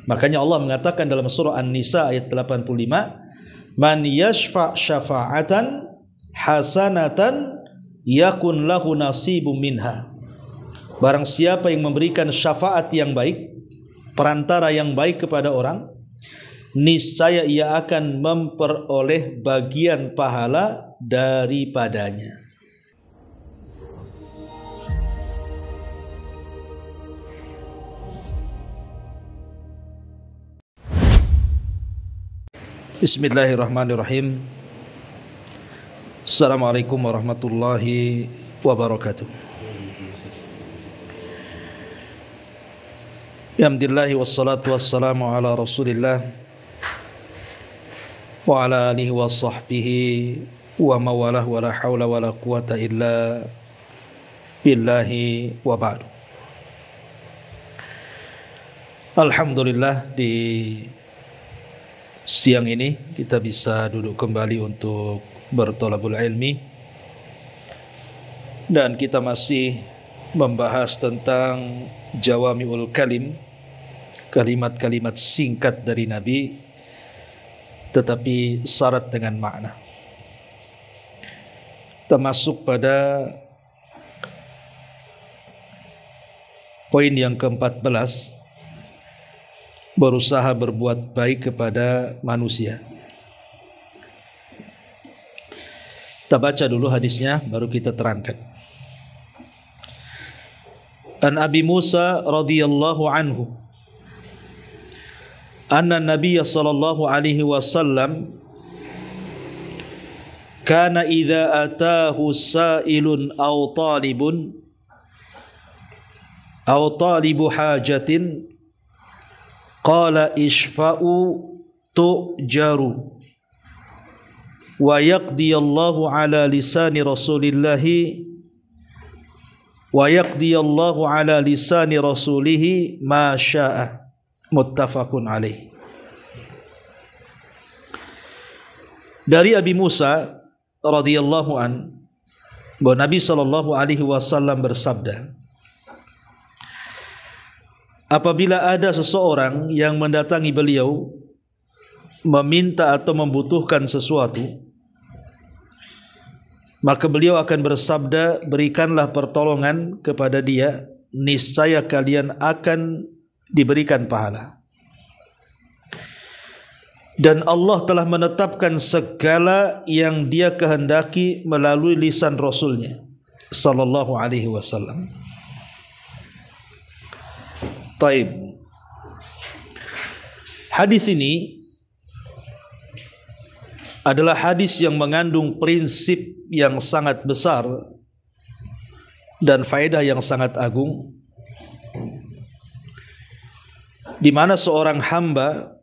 Makanya Allah mengatakan dalam surah An-Nisa ayat 85, "Man yashfa' syafa'atan hasanatan yakun lahu nasibum minha." Barang siapa yang memberikan syafaat yang baik, perantara yang baik kepada orang, niscaya ia akan memperoleh bagian pahala daripadanya. Bismillahirrahmanirrahim. Assalamualaikum warahmatullahi wabarakatuh. Alhamdulillah wassalatu wassalamu ala Rasulillah wa ala alihi wa sahbihi wa mawalah wa la hawla wa la quwata illa billahi wa ba'du. Alhamdulillah, di siang ini kita bisa duduk kembali untuk bertolabul ilmi, dan kita masih membahas tentang jawami'ul kalim, kalimat-kalimat singkat dari Nabi tetapi syarat dengan makna. Termasuk pada poin yang ke-14, berusaha berbuat baik kepada manusia. Kita baca dulu hadisnya, baru kita terangkan. An Abi Musa radhiyallahu anhu anna Nabiy sallallahu alaihi wasallam kana idza ataahu sa'ilun aw talibu hajatin qala ishfa'u tu'jaru wa yaqdiyallahu ala lisani rasulillahi ma syaa. Muttafaqun alaih. Dari Abi Musa radhiyallahu an, bahwa Nabi sallallahu alaihi wasallam bersabda, apabila ada seseorang yang mendatangi beliau meminta atau membutuhkan sesuatu, maka beliau akan bersabda, berikanlah pertolongan kepada dia, niscaya kalian akan diberikan pahala. Dan Allah telah menetapkan segala yang Dia kehendaki melalui lisan Rasulnya sallallahu alaihi wasallam. Taib. Hadis ini adalah hadis yang mengandung prinsip yang sangat besar dan faedah yang sangat agung, di mana seorang hamba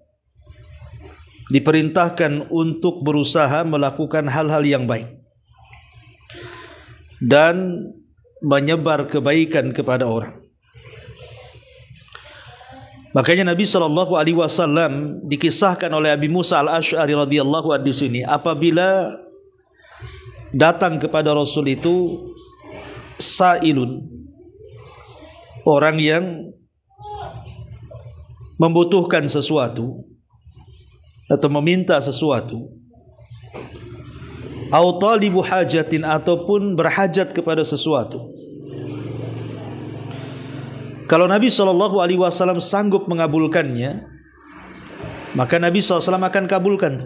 diperintahkan untuk berusaha melakukan hal-hal yang baik dan menyebar kebaikan kepada orang. Makanya Nabi sallallahu alaihi wasallam dikisahkan oleh Abi Musa al-Asy'ari radhiyallahu anhu di sini, apabila datang kepada Rasul itu sa'ilun, orang yang membutuhkan sesuatu atau meminta sesuatu, au talibu hajatin, ataupun berhajat kepada sesuatu. Kalau Nabi SAW sanggup mengabulkannya, maka Nabi SAW akan kabulkan.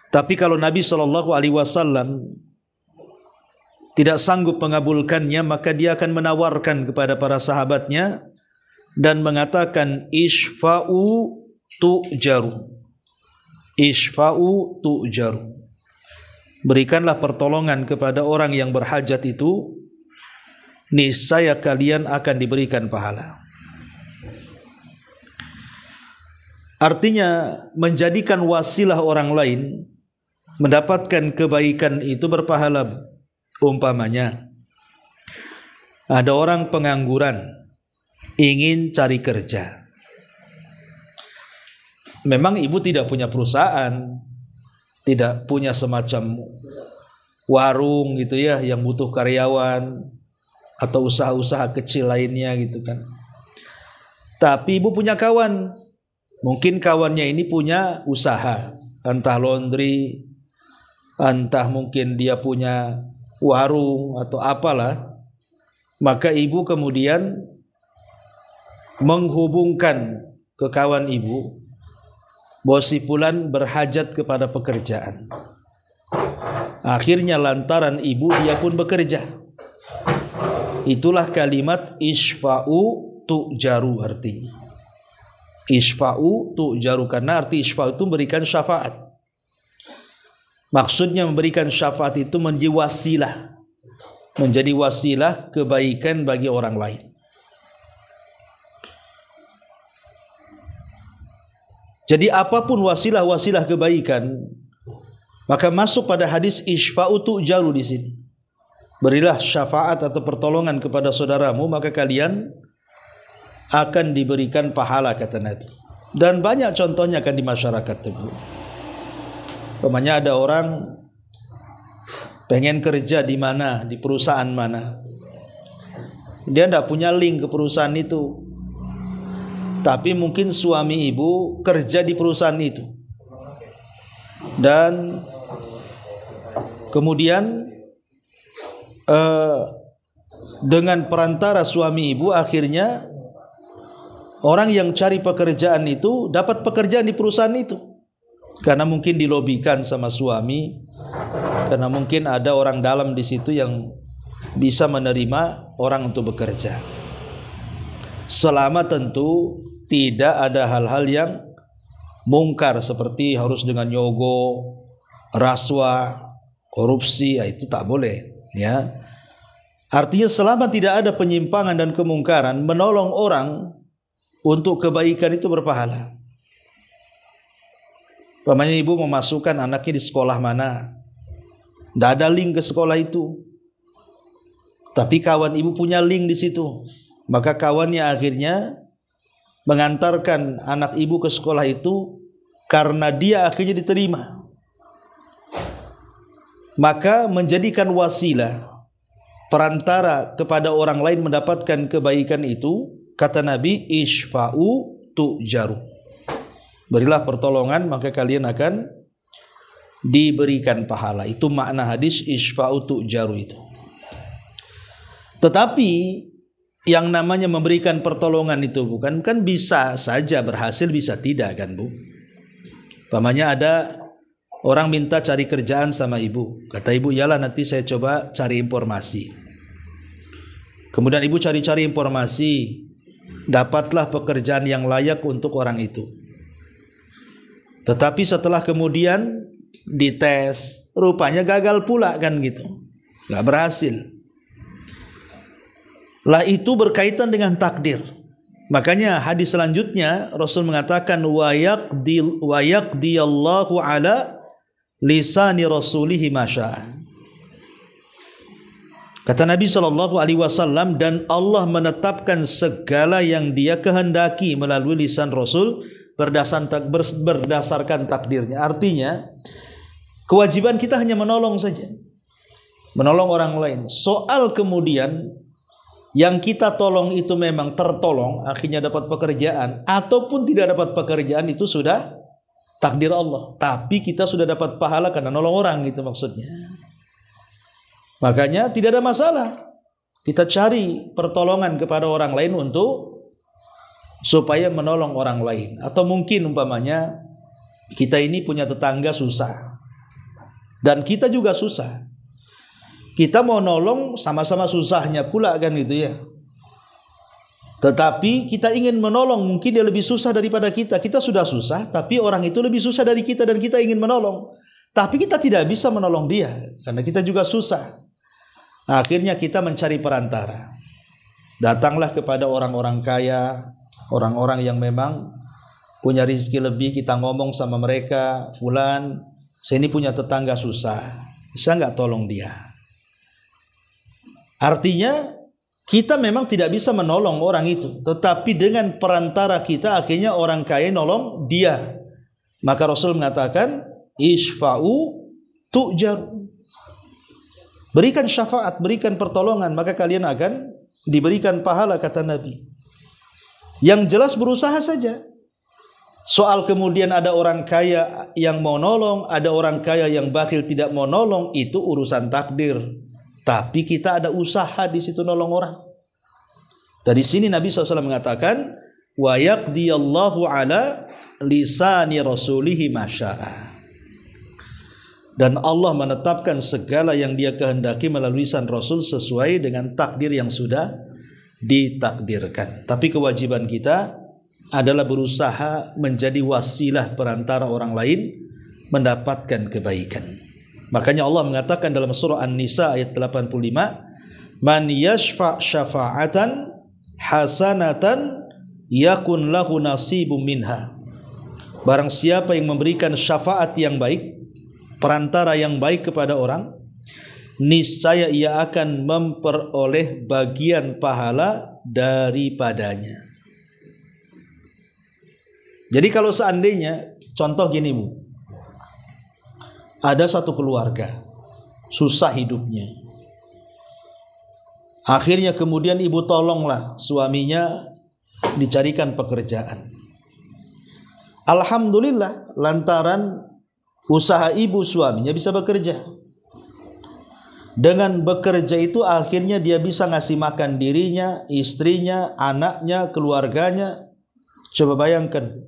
Tapi kalau Nabi SAW tidak sanggup mengabulkannya, maka dia akan menawarkan kepada para sahabatnya dan mengatakan, ishfa'u tu'jaru. Ishfa'u tu'jaru. Berikanlah pertolongan kepada orang yang berhajat itu, niscaya kalian akan diberikan pahala. Artinya, menjadikan wasilah orang lain mendapatkan kebaikan itu berpahala. Umpamanya, ada orang pengangguran ingin cari kerja. Memang ibu tidak punya perusahaan, tidak punya semacam warung gitu ya, yang butuh karyawan, atau usaha-usaha kecil lainnya gitu kan. Tapi ibu punya kawan, mungkin kawannya ini punya usaha, entah laundry, entah mungkin dia punya warung atau apalah. Maka ibu kemudian menghubungkan ke kawan ibu bahwa si fulan berhajat kepada pekerjaan. Akhirnya lantaran ibu dia pun bekerja. Itulah kalimat isfa'u tu'jaru artinya. Isfa'u tu'jaru, karena arti isfa'u itu memberikan syafaat. Maksudnya memberikan syafaat itu menjadi wasilah kebaikan bagi orang lain. Jadi apapun wasilah-wasilah kebaikan, maka masuk pada hadis isfa'u tu'jaru di sini. Berilah syafaat atau pertolongan kepada saudaramu, maka kalian akan diberikan pahala, kata Nabi. Dan banyak contohnya kan di masyarakat itu. Umpamanya ada orang pengen kerja di mana, di perusahaan mana. Dia tidak punya link ke perusahaan itu. Tapi mungkin suami ibu kerja di perusahaan itu. Dan kemudian dengan perantara suami ibu akhirnya orang yang cari pekerjaan itu dapat pekerjaan di perusahaan itu. Karena mungkin dilobikan sama suami, karena mungkin ada orang dalam di situ yang bisa menerima orang untuk bekerja. Selama tentu tidak ada hal-hal yang mungkar seperti harus dengan nyogo, rasuah, korupsi, ya itu tak boleh, ya. Artinya selama tidak ada penyimpangan dan kemungkaran, menolong orang untuk kebaikan itu berpahala. Umpamanya ibu memasukkan anaknya di sekolah mana, tidak ada link ke sekolah itu, tapi kawan ibu punya link di situ, maka kawannya akhirnya mengantarkan anak ibu ke sekolah itu karena dia akhirnya diterima. Maka menjadikan wasilah perantara kepada orang lain mendapatkan kebaikan itu, kata Nabi, isfa'u tu'jaru. Berilah pertolongan maka kalian akan diberikan pahala. Itu makna hadis isfa'u tu'jaru itu. Tetapi yang namanya memberikan pertolongan itu bukan kan bisa saja berhasil, bisa tidak kan Bu. Umpamanya ada orang minta cari kerjaan sama ibu, kata ibu, yalah nanti saya coba cari informasi. Kemudian ibu cari-cari informasi, dapatlah pekerjaan yang layak untuk orang itu. Tetapi setelah kemudian dites, rupanya gagal pula kan gitu, nggak berhasil. Lah itu berkaitan dengan takdir. Makanya hadis selanjutnya Rasul mengatakan wa yaqdiyallahu ala lisani rasulihi masya. Kata Nabi SAW, dan Allah menetapkan segala yang dia kehendaki melalui lisan Rasul berdasarkan takdirnya. Artinya kewajiban kita hanya menolong saja, menolong orang lain. Soal kemudian yang kita tolong itu memang tertolong, akhirnya dapat pekerjaan, ataupun tidak dapat pekerjaan, itu sudah takdir Allah. Tapi kita sudah dapat pahala karena nolong orang, gitu maksudnya. Makanya tidak ada masalah kita cari pertolongan kepada orang lain untuk supaya menolong orang lain. Atau mungkin umpamanya kita ini punya tetangga susah dan kita juga susah. Kita mau nolong sama-sama susahnya pula kan gitu ya. Tetapi kita ingin menolong, mungkin dia lebih susah daripada kita. Kita sudah susah, tapi orang itu lebih susah dari kita dan kita ingin menolong. Tapi kita tidak bisa menolong dia karena kita juga susah. Akhirnya kita mencari perantara. Datanglah kepada orang-orang kaya, orang-orang yang memang punya rezeki lebih. Kita ngomong sama mereka, fulan, saya ini punya tetangga susah, bisa nggak tolong dia? Artinya kita memang tidak bisa menolong orang itu, tetapi dengan perantara kita akhirnya orang kaya nolong dia. Maka Rasul mengatakan isfa'u tu'jar. Berikan syafaat, berikan pertolongan, maka kalian akan diberikan pahala, kata Nabi. Yang jelas berusaha saja. Soal kemudian ada orang kaya yang mau nolong, ada orang kaya yang bakhil tidak mau nolong, itu urusan takdir. Tapi kita ada usaha di situ nolong orang. Dari sini Nabi SAW mengatakan, wa yaqdiyallahu ala lisani rasulihi masya'a. Dan Allah menetapkan segala yang Dia kehendaki melalui lisan Rasul sesuai dengan takdir yang sudah ditakdirkan. Tapi kewajiban kita adalah berusaha menjadi wasilah perantara orang lain mendapatkan kebaikan. Makanya Allah mengatakan dalam surah An-Nisa ayat 85, man yashfa' syafa'atan hasanatan yakun lahu nasibum minha. Barang siapa yang memberikan syafaat yang baik, perantara yang baik kepada orang, niscaya ia akan memperoleh bagian pahala daripadanya. Jadi kalau seandainya, contoh gini Bu, ada satu keluarga susah hidupnya, akhirnya kemudian ibu tolonglah suaminya dicarikan pekerjaan. Alhamdulillah lantaran usaha ibu suaminya bisa bekerja. Dengan bekerja itu akhirnya dia bisa ngasih makan dirinya, istrinya, anaknya, keluarganya. Coba bayangkan,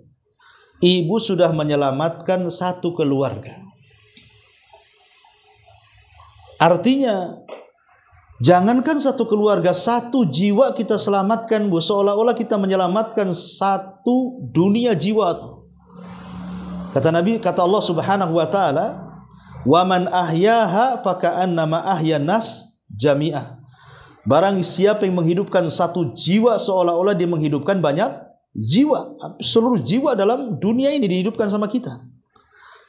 ibu sudah menyelamatkan satu keluarga. Artinya, jangankan satu keluarga, satu jiwa kita selamatkan, Bu. Seolah-olah kita menyelamatkan satu dunia jiwa. Kata Nabi, kata Allah Subhanahu wa taala, "Wa man ahyaha faka'annama ahyan nas jami'ah." Barang siapa yang menghidupkan satu jiwa seolah-olah dia menghidupkan banyak jiwa. Seluruh jiwa dalam dunia ini dihidupkan sama kita.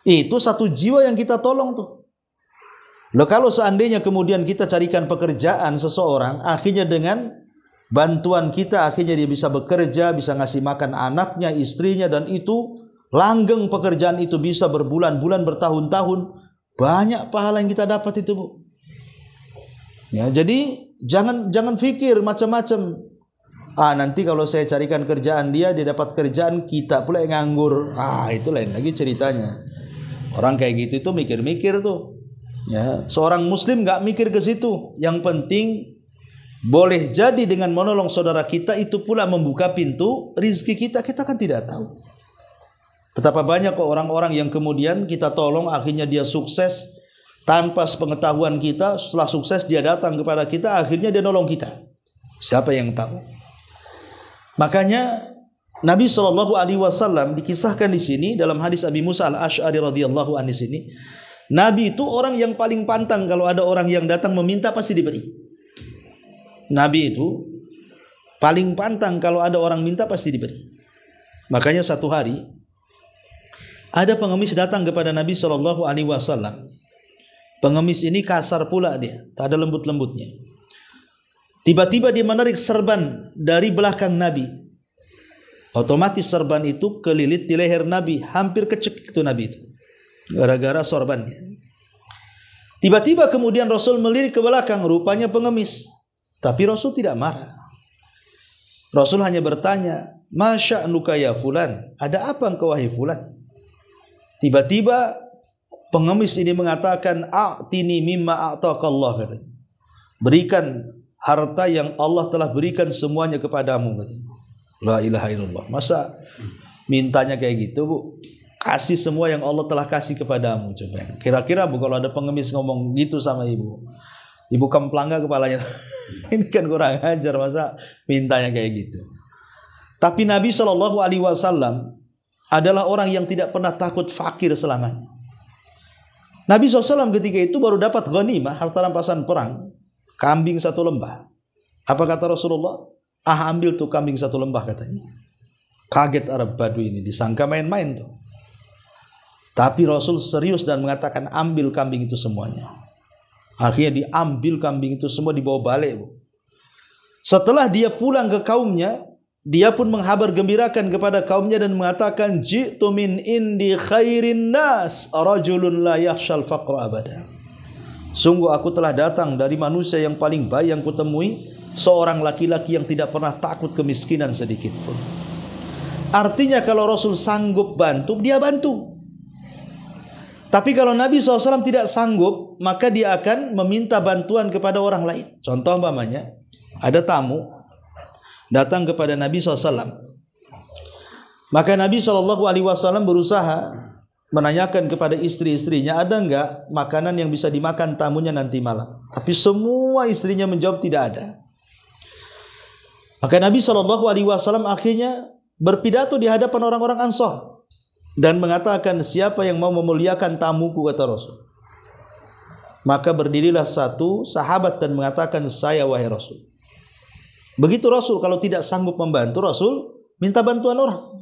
Itu satu jiwa yang kita tolong tuh. Loh, kalau seandainya kemudian kita carikan pekerjaan seseorang, akhirnya dengan bantuan kita akhirnya dia bisa bekerja, bisa ngasih makan anaknya, istrinya, dan itu langgeng pekerjaan itu bisa berbulan-bulan, bertahun-tahun, banyak pahala yang kita dapat itu, Bu. Ya, jadi jangan pikir macam-macam. Nanti kalau saya carikan kerjaan dia dapat kerjaan, kita pula yang nganggur. Itu lain lagi ceritanya. Orang kayak gitu itu mikir-mikir tuh. Ya, seorang muslim nggak mikir ke situ. Yang penting boleh jadi dengan menolong saudara kita itu pula membuka pintu rizki kita. Kita kan tidak tahu. Betapa banyak kok orang-orang yang kemudian kita tolong akhirnya dia sukses tanpa sepengetahuan kita. Setelah sukses dia datang kepada kita, akhirnya dia nolong kita. Siapa yang tahu? Makanya Nabi SAW dikisahkan di sini dalam hadis Abi Musa al-Ash'ari radhiyallahu anhu sini, Nabi itu orang yang paling pantang kalau ada orang yang datang meminta pasti diberi. Nabi itu paling pantang kalau ada orang minta pasti diberi. Makanya satu hari ada pengemis datang kepada Nabi SAW. Pengemis ini kasar pula dia, tak ada lembut-lembutnya. Tiba-tiba dia menarik serban dari belakang Nabi. Otomatis serban itu kelilit di leher Nabi, hampir kecekik itu Nabi itu, gara-gara sorbannya. Tiba-tiba kemudian Rasul melirik ke belakang, rupanya pengemis. Tapi Rasul tidak marah. Rasul hanya bertanya, "Ma sya'nuka ya fulan?" Ada apa engkau wahai fulan? Tiba-tiba pengemis ini mengatakan, "A'tini mimma a'taqallah," katanya. Berikan harta yang Allah telah berikan semuanya kepadamu, katanya. La ilaha illallah. Masa mintanya kayak gitu, Bu? Kasih semua yang Allah telah kasih kepadamu. Coba. Kira-kira Bu, kalau ada pengemis ngomong gitu sama ibu, ibu kemplang gak kepalanya? Ini kan kurang ajar, masa mintanya kayak gitu. Tapi Nabi SAW adalah orang yang tidak pernah takut fakir selamanya. Nabi SAW ketika itu baru dapat ghanimah, harta rampasan perang, kambing satu lembah. Apa kata Rasulullah? Ambil tuh kambing satu lembah, katanya. Kaget Arab Badui ini, disangka main-main tuh. Tapi Rasul serius dan mengatakan ambil kambing itu semuanya. Akhirnya diambil kambing itu semua, dibawa balik, Bu. Setelah dia pulang ke kaumnya, dia pun menghabar gembirakan kepada kaumnya dan mengatakan, "Ji'tu min indi khairin nas, rajulun la yakhshal faqra abada." Sungguh aku telah datang dari manusia yang paling baik yang kutemui, seorang laki-laki yang tidak pernah takut kemiskinan sedikit pun. Artinya kalau Rasul sanggup bantu, dia bantu. Tapi kalau Nabi SAW tidak sanggup, maka dia akan meminta bantuan kepada orang lain. Contoh umpamanya, ada tamu datang kepada Nabi SAW. Maka Nabi SAW berusaha menanyakan kepada istri-istrinya, ada enggak makanan yang bisa dimakan tamunya nanti malam. Tapi semua istrinya menjawab tidak ada. Maka Nabi SAW akhirnya berpidato di hadapan orang-orang Ansar dan mengatakan, siapa yang mau memuliakan tamuku, kata Rasul. Maka berdirilah satu sahabat dan mengatakan, saya wahai Rasul. Begitu Rasul kalau tidak sanggup membantu, Rasul minta bantuan orang.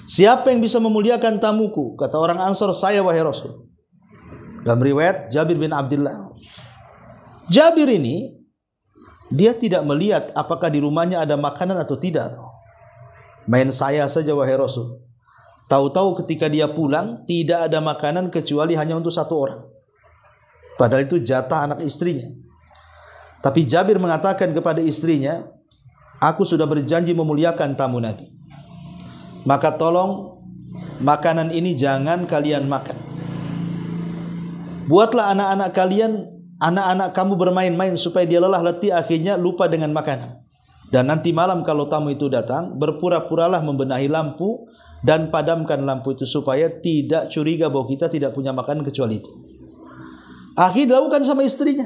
Siapa yang bisa memuliakan tamuku, kata orang Ansar, saya wahai Rasul. Dalam riwayat Jabir bin Abdullah, Jabir ini dia tidak melihat apakah di rumahnya ada makanan atau tidak. Main saya saja wahai Rasul. Tahu-tahu ketika dia pulang tidak ada makanan kecuali hanya untuk satu orang. Padahal itu jatah anak istrinya. Tapi Jabir mengatakan kepada istrinya, aku sudah berjanji memuliakan tamu Nabi. Maka tolong makanan ini jangan kalian makan. Buatlah anak-anak kalian, anak-anak kamu bermain-main supaya dia lelah letih akhirnya lupa dengan makanan. Dan nanti malam kalau tamu itu datang, berpura-puralah membenahi lampu dan padamkan lampu itu supaya tidak curiga bahwa kita tidak punya makanan kecuali itu. Akhirnya dilakukan sama istrinya.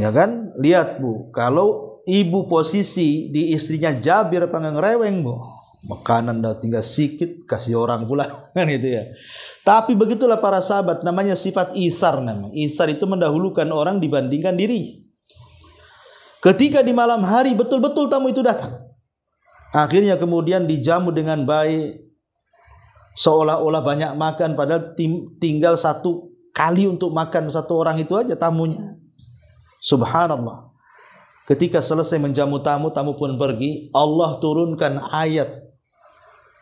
Ya kan? Lihat Bu, kalau ibu posisi di istrinya Jabir pengen ngereweng Bu. Makanan dah tinggal sikit kasih orang pula kan gitu ya. Tapi begitulah para sahabat, namanya sifat isar namanya. Isar itu mendahulukan orang dibandingkan dirinya. Ketika di malam hari betul-betul tamu itu datang, akhirnya kemudian dijamu dengan baik, seolah-olah banyak makan, padahal tinggal satu kali untuk makan satu orang itu aja tamunya. Subhanallah. Ketika selesai menjamu tamu, tamu pun pergi, Allah turunkan ayat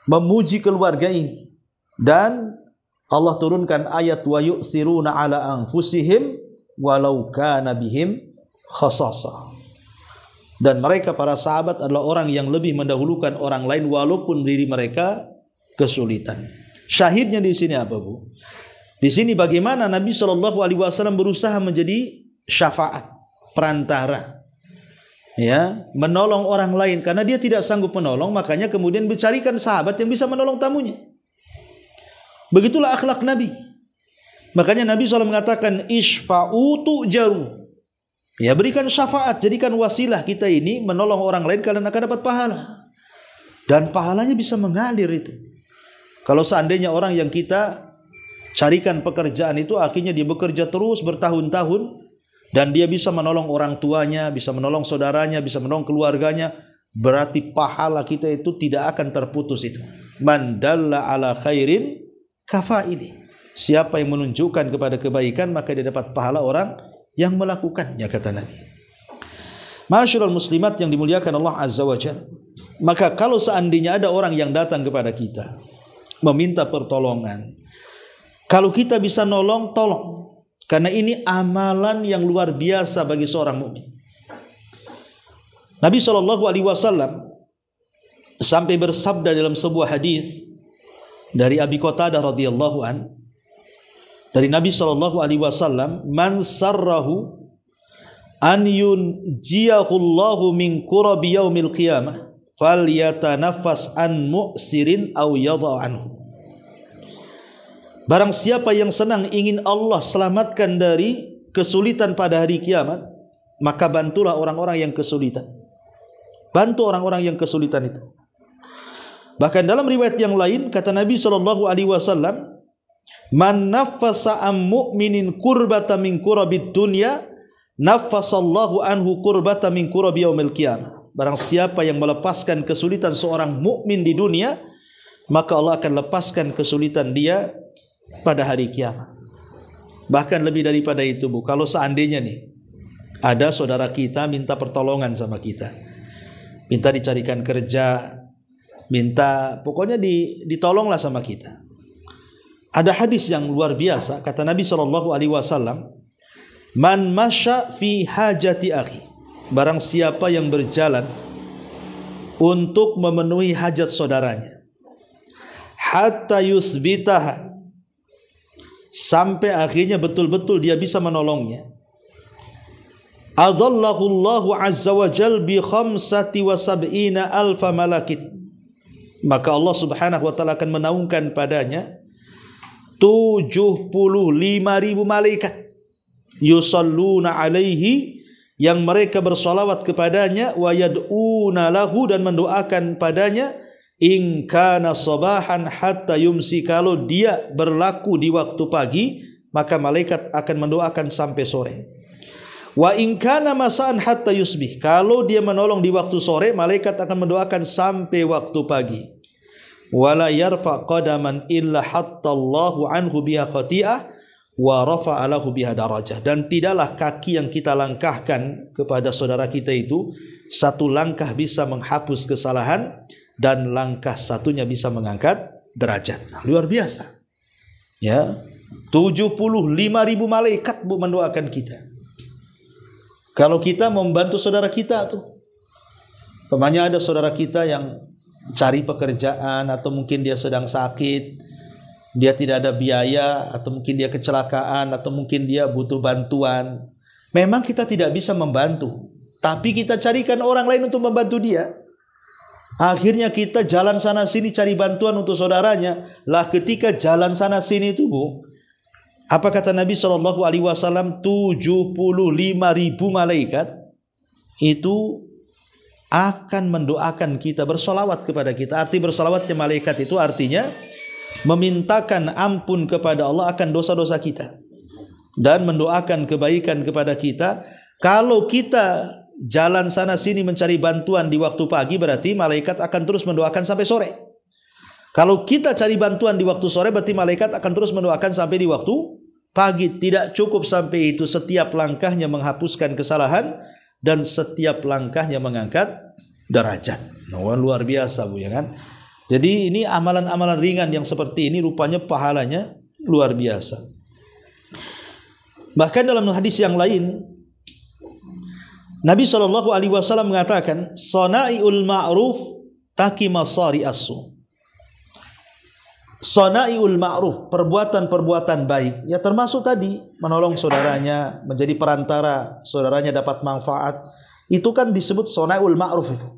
memuji keluarga ini. Dan Allah turunkan ayat wa yu'thiruna ala anfusihim walau kana bihim khasasah. Dan mereka para sahabat adalah orang yang lebih mendahulukan orang lain walaupun diri mereka kesulitan. Syahidnya di sini apa Bu? Di sini bagaimana Nabi SAW berusaha menjadi syafaat, perantara, ya, menolong orang lain karena dia tidak sanggup menolong, makanya kemudian dicarikan sahabat yang bisa menolong tamunya. Begitulah akhlak Nabi. Makanya Nabi SAW mengatakan isfa'u tu'jaru. Ya, berikan syafaat, jadikan wasilah kita ini menolong orang lain, kalian akan dapat pahala. Dan pahalanya bisa mengalir itu. Kalau seandainya orang yang kita carikan pekerjaan itu akhirnya dia bekerja terus bertahun-tahun dan dia bisa menolong orang tuanya, bisa menolong saudaranya, bisa menolong keluarganya, berarti pahala kita itu tidak akan terputus itu. Man dalla ala khairin kafaili. Siapa yang menunjukkan kepada kebaikan maka dia dapat pahala orang yang melakukannya, kata Nabi. Masyaallah muslimat yang dimuliakan Allah Azza wa Jalla. Maka kalau seandainya ada orang yang datang kepada kita meminta pertolongan, kalau kita bisa nolong, tolong. Karena ini amalan yang luar biasa bagi seorang mukmin. Nabi SAW sampai bersabda dalam sebuah hadis dari Abi Qatadah radhiyallahu an, dari Nabi SAW, man sarrahu an yunjiyahu Allahu min kurabi yaumil qiyamah falyatanaffas an mu'sirin aw yadha anhu. Barang siapa yang senang ingin Allah selamatkan dari kesulitan pada hari kiamat, maka bantulah orang-orang yang kesulitan. Bantu orang-orang yang kesulitan itu. Bahkan dalam riwayat yang lain kata Nabi SAW, man naffasa am mu'minin kurbata min kurabid dunya naffasallahu anhu kurbata min kurabi yaumil qiyamah. Barang siapa yang melepaskan kesulitan seorang mukmin di dunia, maka Allah akan lepaskan kesulitan dia pada hari kiamat. Bahkan lebih daripada itu Bu, kalau seandainya nih ada saudara kita minta pertolongan sama kita, minta dicarikan kerja, minta pokoknya ditolonglah sama kita. Ada hadis yang luar biasa, kata Nabi SAW, man masya fi hajati akhi barang siapa yang berjalan untuk memenuhi hajat saudaranya hatta yuthbitaha, sampai akhirnya betul-betul dia bisa menolongnya, adallahu Allahu azza wa jal bi 75 alfa malakit, maka Allah subhanahu wa ta'ala akan menaungkan padanya 75.000 malaikat yusalluna alaihi, yang mereka bersolawat kepadanya, wa yad'una lahu, dan mendoakan padanya, in kana sabahan hatta yumsi, kalau dia berlaku di waktu pagi maka malaikat akan mendoakan sampai sore. Wa in kana masaan hatta yusbih, kalau dia menolong di waktu sore malaikat akan mendoakan sampai waktu pagi. Wala yarfa qadaman illa hatta Allahu anhu biha khati'ah wa rafa'a lahu biha darajah, dan tidaklah kaki yang kita langkahkan kepada saudara kita itu satu langkah bisa menghapus kesalahan, dan langkah satunya bisa mengangkat derajat. Luar biasa. Ya, 75.000 malaikat mendoakan kita. Kalau kita membantu saudara kita tuh, umpamanya ada saudara kita yang cari pekerjaan, atau mungkin dia sedang sakit, dia tidak ada biaya, atau mungkin dia kecelakaan, atau mungkin dia butuh bantuan. Memang kita tidak bisa membantu, tapi kita carikan orang lain untuk membantu dia. Akhirnya kita jalan sana sini cari bantuan untuk saudaranya. Lah ketika jalan sana sini itu, Bu, apa kata Nabi SAW? 75.000 malaikat itu akan mendoakan kita, bersolawat kepada kita. Arti bersolawatnya malaikat itu artinya memintakan ampun kepada Allah akan dosa-dosa kita, dan mendoakan kebaikan kepada kita. Kalau kita jalan sana sini mencari bantuan di waktu pagi, berarti malaikat akan terus mendoakan sampai sore. Kalau kita cari bantuan di waktu sore, berarti malaikat akan terus mendoakan sampai di waktu pagi. Tidak cukup sampai itu, setiap langkahnya menghapuskan kesalahan, dan setiap langkahnya mengangkat derajat. Nah, luar biasa, Bu, ya kan? Jadi ini amalan-amalan ringan yang seperti ini rupanya pahalanya luar biasa. Bahkan dalam hadis yang lain Nabi SAW mengatakan, "Sana'iul ma'ruf taki masari asu." Sana'iul ma'ruf, perbuatan-perbuatan baik, ya termasuk tadi menolong saudaranya, menjadi perantara saudaranya dapat manfaat. Itu kan disebut sana'iul ma'ruf itu.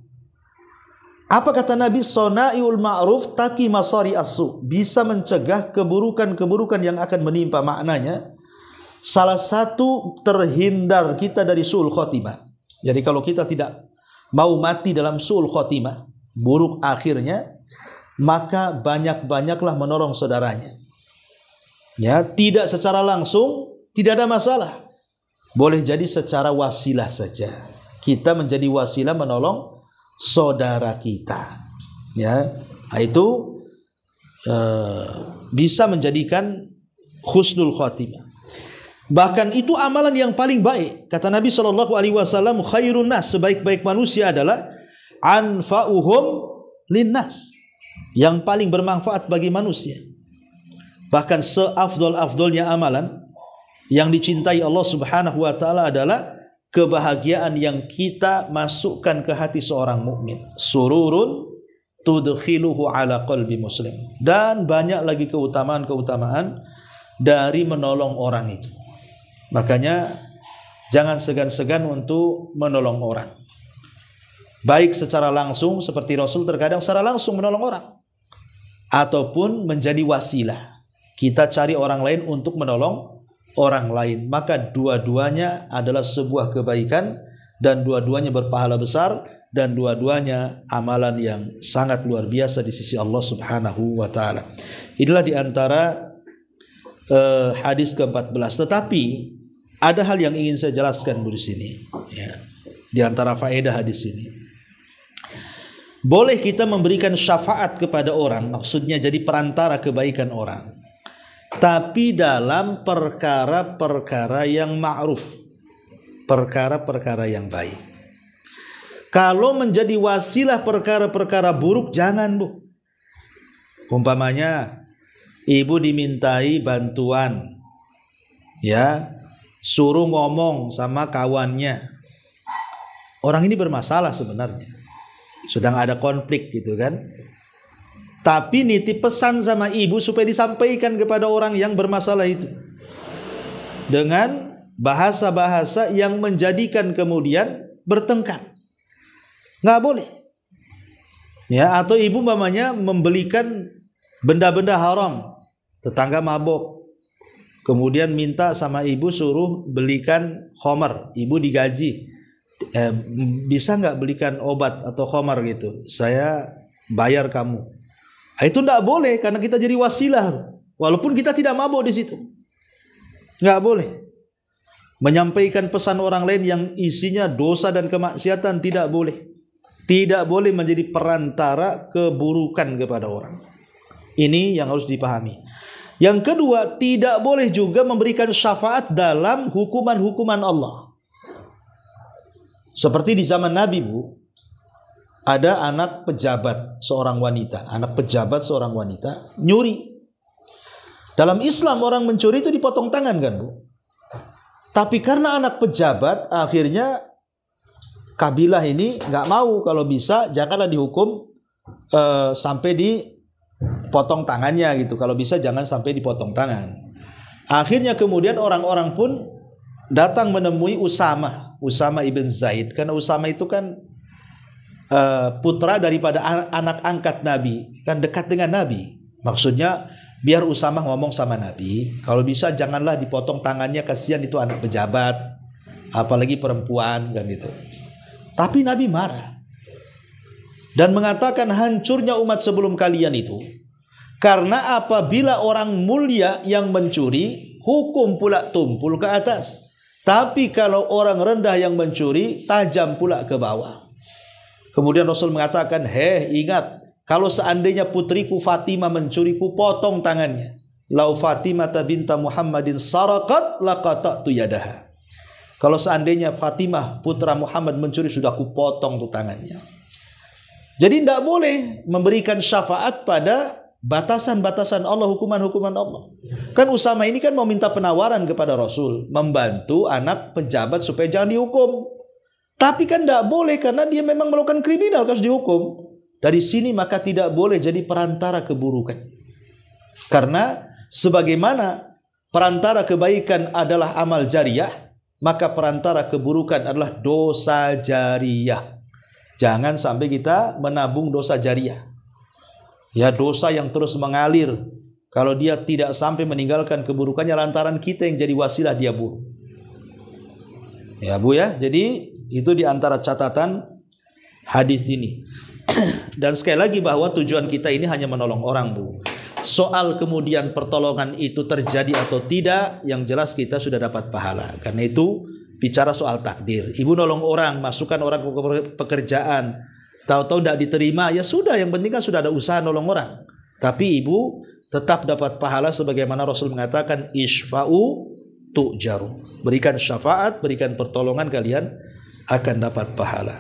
Apa kata Nabi? Sana'iul ma'ruf taki masari asu, bisa mencegah keburukan-keburukan yang akan menimpa. Maknanya salah satu terhindar kita dari su'ul khotimah. Jadi kalau kita tidak mau mati dalam su'ul khotimah, buruk akhirnya, maka banyak-banyaklah menolong saudaranya. Ya, tidak secara langsung, tidak ada masalah. Boleh jadi secara wasilah saja. Kita menjadi wasilah menolong saudara kita. Ya, itu bisa menjadikan husnul khotimah. Bahkan itu amalan yang paling baik. Kata Nabi SAW, khairun nas, sebaik-baik manusia adalah anfa'uhum linnas, yang paling bermanfaat bagi manusia. Bahkan seafdol-afdolnya amalan yang dicintai Allah Subhanahu wa taala adalah kebahagiaan yang kita masukkan ke hati seorang mukmin. Sururun tudkhiluhu ala qalbi muslim. Dan banyak lagi keutamaan-keutamaan dari menolong orang itu. Makanya jangan segan-segan untuk menolong orang. Baik secara langsung seperti Rasul terkadang secara langsung menolong orang, ataupun menjadi wasilah. Kita cari orang lain untuk menolong orang lain. Maka dua-duanya adalah sebuah kebaikan, dan dua-duanya berpahala besar, dan dua-duanya amalan yang sangat luar biasa di sisi Allah Subhanahu wa taala. Inilah di antara hadis ke-14. Tetapi ada hal yang ingin saya jelaskan di sini, ya, di antara faedah hadis ini. Boleh kita memberikan syafaat kepada orang, maksudnya jadi perantara kebaikan orang, tapi dalam perkara-perkara yang ma'ruf, perkara-perkara yang baik. Kalau menjadi wasilah perkara-perkara buruk, jangan, Bu. Umpamanya ibu dimintai bantuan, ya, suruh ngomong sama kawannya, orang ini bermasalah sebenarnya, sedang ada konflik gitu kan. Tapi nitip pesan sama ibu supaya disampaikan kepada orang yang bermasalah itu dengan bahasa-bahasa yang menjadikan kemudian bertengkar. Nggak boleh. Ya, atau ibu mamanya membelikan benda-benda haram, tetangga mabok, kemudian minta sama ibu suruh belikan khamar, ibu digaji, bisa nggak belikan obat atau khamar gitu, saya bayar kamu. Itu tidak boleh karena kita jadi wasilah, walaupun kita tidak mabuk di situ. Nggak boleh menyampaikan pesan orang lain yang isinya dosa dan kemaksiatan, tidak boleh. Tidak boleh menjadi perantara keburukan kepada orang. Ini yang harus dipahami. Yang kedua, tidak boleh juga memberikan syafaat dalam hukuman-hukuman Allah. Seperti di zaman Nabi, Bu, ada anak pejabat seorang wanita, nyuri. Dalam Islam orang mencuri itu dipotong tangan kan, Bu? Tapi karena anak pejabat, akhirnya kabilah ini nggak mau, kalau bisa janganlah dihukum sampai dipotong tangannya gitu. Kalau bisa jangan sampai dipotong tangan. Akhirnya kemudian orang-orang pun datang menemui Usama ibn Zaid, karena Usama itu kan putra daripada anak angkat Nabi, kan dekat dengan Nabi. Maksudnya biar Usama ngomong sama Nabi, kalau bisa janganlah dipotong tangannya, kasihan itu anak pejabat, apalagi perempuan kan gitu. Tapi Nabi marah dan mengatakan hancurnya umat sebelum kalian itu karena apabila orang mulia yang mencuri, hukum pula tumpul ke atas. Tapi kalau orang rendah yang mencuri, tajam pula ke bawah. Kemudian Rasul mengatakan, ingat, kalau seandainya putriku Fatimah mencuri, ku potong tangannya. Lau Fatimah binta Muhammadin sarakat laqata'tu yadaha. Kalau seandainya Fatimah putra Muhammad mencuri, sudah ku potong tuh tangannya. Jadi tidak boleh memberikan syafaat pada batasan-batasan Allah, hukuman-hukuman Allah. Kan Usama ini kan mau minta penawaran kepada Rasul, membantu anak pejabat supaya jangan dihukum. Tapi kan tidak boleh karena dia memang melakukan kriminal, harus dihukum. Dari sini maka tidak boleh jadi perantara keburukan. Karena sebagaimana perantara kebaikan adalah amal jariah, maka perantara keburukan adalah dosa jariah. Jangan sampai kita menabung dosa jariah. Ya, dosa yang terus mengalir. Kalau dia tidak sampai meninggalkan keburukannya lantaran kita yang jadi wasilah dia buruk. Ya, Bu ya. Jadi itu diantara catatan hadis ini. Dan sekali lagi bahwa tujuan kita ini hanya menolong orang, Bu. Soal kemudian pertolongan itu terjadi atau tidak, yang jelas kita sudah dapat pahala. Karena itu bicara soal takdir. Ibu nolong orang, masukkan orang ke pekerjaan, tahu-tahu tidak diterima, ya sudah, yang penting kan sudah ada usaha nolong orang. Tapi ibu tetap dapat pahala sebagaimana Rasul mengatakan, isfa'u tu'jaru. Berikan syafaat, berikan pertolongan, kalian akan dapat pahala.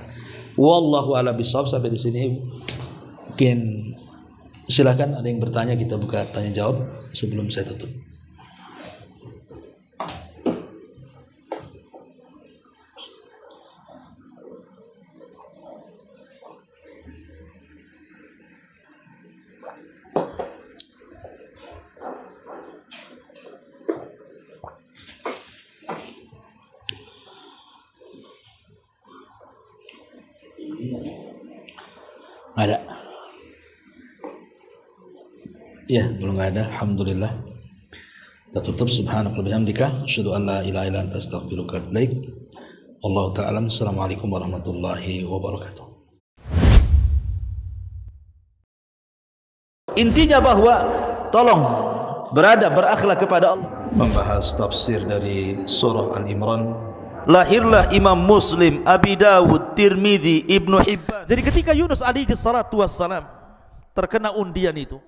Wallahu a'lam bishawab. Sampai di sini mungkin silakan ada yang bertanya, kita buka tanya jawab sebelum saya tutup. Ada? Ya, belum ada. Alhamdulillah. Kita tutup. Subhanaka wa bihamdika, asyhadu an la ilaha illa anta, astaghfiruka wa atubu ilaik. Wallahu ta'ala a'lam. Assalamualaikum warahmatullahi wabarakatuh. Intinya bahwa tolong berakhlak kepada Allah. Membahas tafsir dari surah Al-Imran. Lahirlah Imam Muslim, Abi Dawud, Tirmidzi, Ibnu Hibban. Jadi ketika Yunus alaihi salatu wassalam terkena undian itu,